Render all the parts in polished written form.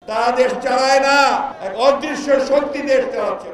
তারা দেশ চালায় না, এক অদৃশ্য শক্তি দেশ চালাচ্ছে।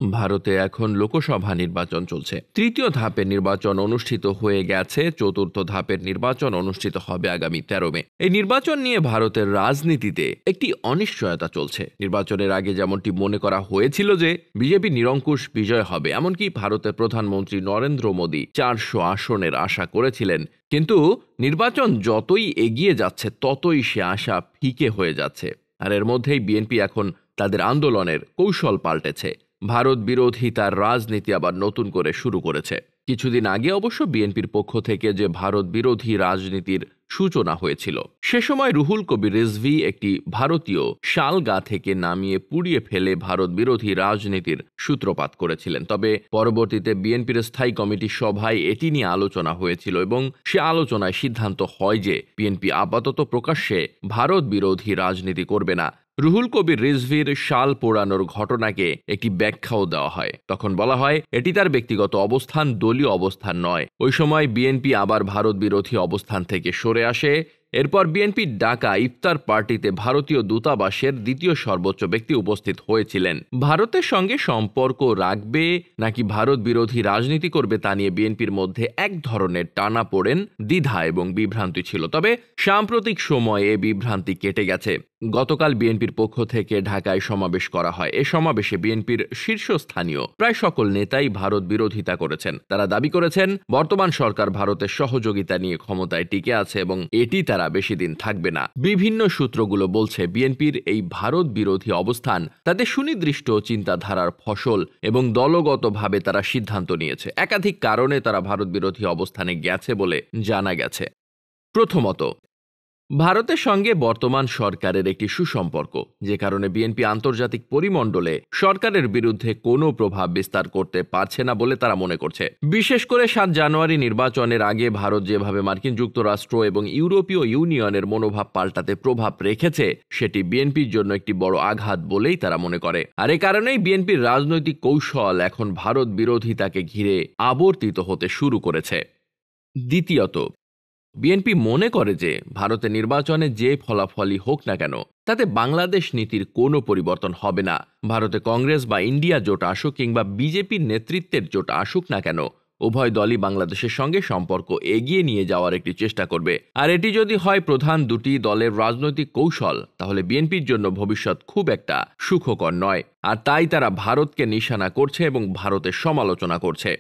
ভারতে এখন লোকসভা নির্বাচন চলছে। তৃতীয় ধাপের নির্বাচন অনুষ্ঠিত হয়ে গেছে, চতুর্থ ধাপের নির্বাচন অনুষ্ঠিত হবে আগামী 13 মে। এই নির্বাচন নিয়ে ভারতের রাজনীতিতে একটি অনিশ্চয়তা চলছে। নির্বাচনের আগে যেমনটি মনে করা হয়েছিল যে বিজেপি নিরঙ্কুশ বিজয় হবে, এমনকি ভারতের প্রধানমন্ত্রী নরেন্দ্র মোদী 400 আসনের আশা করেছিলেন, কিন্তু নির্বাচন যতই এগিয়ে যাচ্ছে ততই সে আশা ফিকে হয়ে যাচ্ছে। আর এর মধ্যেই বিএনপি এখন তাদের আন্দোলনের কৌশল পাল্টেছে। ভারত বিরোধী তার রাজনীতি আবার নতুন করে শুরু করেছে। কিছুদিন আগে অবশ্য বিএনপির পক্ষ থেকে যে ভারত বিরোধী রাজনীতির সূচনা হয়েছিল, সে সময় রুহুল কবির রিজভী একটি ভারতীয় শাল গা থেকে নামিয়ে পুড়িয়ে ফেলে ভারত বিরোধী রাজনীতির সূত্রপাত করেছিলেন। তবে পরবর্তীতে বিএনপির স্থায়ী কমিটির সভায় এটি নিয়ে আলোচনা হয়েছিল এবং সে আলোচনায় সিদ্ধান্ত হয় যে বিএনপি আপাতত প্রকাশ্যে ভারত বিরোধী রাজনীতি করবে না। রুহুল কবির রিজভীর শাল পোড়ানোর ঘটনাকে একটি ব্যাখ্যাও দেওয়া হয়। তখন বলা হয় এটি তার ব্যক্তিগত অবস্থান, দলীয় অবস্থান নয়। ওই সময় বিএনপি আবার ভারত বিরোধী অবস্থান থেকে সরে আসে। এরপর বিএনপির ডাকা ইফতার পার্টিতে ভারতীয় দূতাবাসের দ্বিতীয় সর্বোচ্চ ব্যক্তি উপস্থিত হয়েছিলেন। ভারতের সঙ্গে সম্পর্ক রাখবে নাকি ভারত বিরোধী রাজনীতি করবে তা নিয়ে বিএনপির মধ্যে এক ধরনের টানাপোড়েন, দ্বিধা এবং বিভ্রান্তি ছিল। তবে সাম্প্রতিক সময়ে এ বিভ্রান্তি কেটে গেছে। গতকাল বিএনপির পক্ষ থেকে ঢাকায় সমাবেশ করা হয়। এ সমাবেশে বিএনপির শীর্ষস্থানীয় প্রায় সকল নেতাই ভারত বিরোধিতা করেছেন। তারা দাবি করেছেন বর্তমান সরকার ভারতের সহযোগিতা নিয়ে ক্ষমতায় টিকে আছে এবং এটি তারা বেশি দিন থাকবে না। বিভিন্ন সূত্রগুলো বলছে বিএনপির এই ভারত বিরোধী অবস্থান তাদের সুনির্দিষ্ট চিন্তাধারার ফসল এবং দলগতভাবে তারা সিদ্ধান্ত নিয়েছে। একাধিক কারণে তারা ভারত বিরোধী অবস্থানে গেছে বলে জানা গেছে। প্রথমত, ভারতের সঙ্গে বর্তমান সরকারের একটি সুসম্পর্ক, যে কারণে বিএনপি আন্তর্জাতিক পরিমণ্ডলে সরকারের বিরুদ্ধে কোনো প্রভাব বিস্তার করতে পারছে না বলে তারা মনে করছে। বিশেষ করে 7 জানুয়ারি নির্বাচনের আগে ভারত যেভাবে মার্কিন যুক্তরাষ্ট্র এবং ইউরোপীয় ইউনিয়নের মনোভাব পাল্টাতে প্রভাব রেখেছে, সেটি বিএনপির জন্য একটি বড় আঘাত বলেই তারা মনে করে। আর এ কারণেই বিএনপির রাজনৈতিক কৌশল এখন ভারত বিরোধিতাকে ঘিরে আবর্তিত হতে শুরু করেছে। দ্বিতীয়ত, বিএনপি মনে করে যে ভারতের নির্বাচনে যে ফলাফলই হোক না কেন তাতে বাংলাদেশ নীতির কোনো পরিবর্তন হবে না। ভারতে কংগ্রেস বা ইন্ডিয়া জোট আসুক কিংবা বিজেপির নেতৃত্বের জোট আসুক না কেন, উভয় দলই বাংলাদেশের সঙ্গে সম্পর্ক এগিয়ে নিয়ে যাওয়ার একটি চেষ্টা করবে। আর এটি যদি হয় প্রধান দুটি দলের রাজনৈতিক কৌশল, তাহলে বিএনপির জন্য ভবিষ্যৎ খুব একটা সুখকর নয়। আর তাই তারা ভারতকে নিশানা করছে এবং ভারতের সমালোচনা করছে।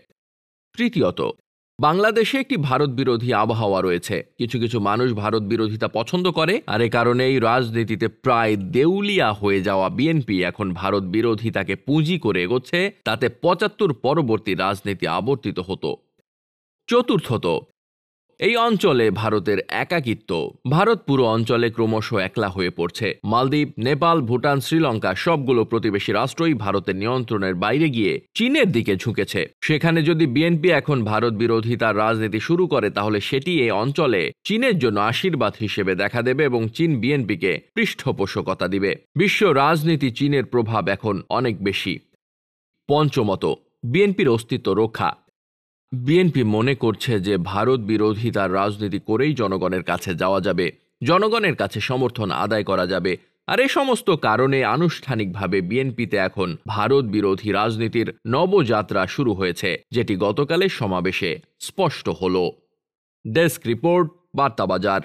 তৃতীয়ত, বাংলাদেশে একটি ভারত বিরোধী আবহাওয়া রয়েছে। কিছু কিছু মানুষ ভারত বিরোধিতা পছন্দ করে, আর এ কারণেই রাজনীতিতে প্রায় দেউলিয়া হয়ে যাওয়া বিএনপি এখন ভারত বিরোধিতাকে পুঁজি করে এগোচ্ছে, তাতে 75 পরবর্তী রাজনীতি আবর্তিত হতো। চতুর্থত, এই অঞ্চলে ভারতের একাকিত্ব। ভারত পুরো অঞ্চলে ক্রমশ একলা হয়ে পড়ছে। মালদ্বীপ, নেপাল, ভুটান, শ্রীলঙ্কা সবগুলো প্রতিবেশী রাষ্ট্রই ভারতের নিয়ন্ত্রণের বাইরে গিয়ে চীনের দিকে ঝুঁকেছে। সেখানে যদি বিএনপি এখন ভারত বিরোধিতার রাজনীতি শুরু করে, তাহলে সেটি এই অঞ্চলে চীনের জন্য আশীর্বাদ হিসেবে দেখা দেবে এবং চীন বিএনপিকে পৃষ্ঠপোষকতা দিবে। বিশ্ব রাজনীতি চীনের প্রভাব এখন অনেক বেশি। পঞ্চমত, বিএনপির অস্তিত্ব রক্ষা। বিএনপি মনে করছে যে ভারত বিরোধিতার রাজনীতি করেই জনগণের কাছে যাওয়া যাবে, জনগণের কাছে সমর্থন আদায় করা যাবে। আর এই সমস্ত কারণে আনুষ্ঠানিকভাবে বিএনপিতে এখন ভারত বিরোধী রাজনীতির নবযাত্রা শুরু হয়েছে, যেটি গতকালের সমাবেশে স্পষ্ট হলো। Desk report, বার্তাবাজার।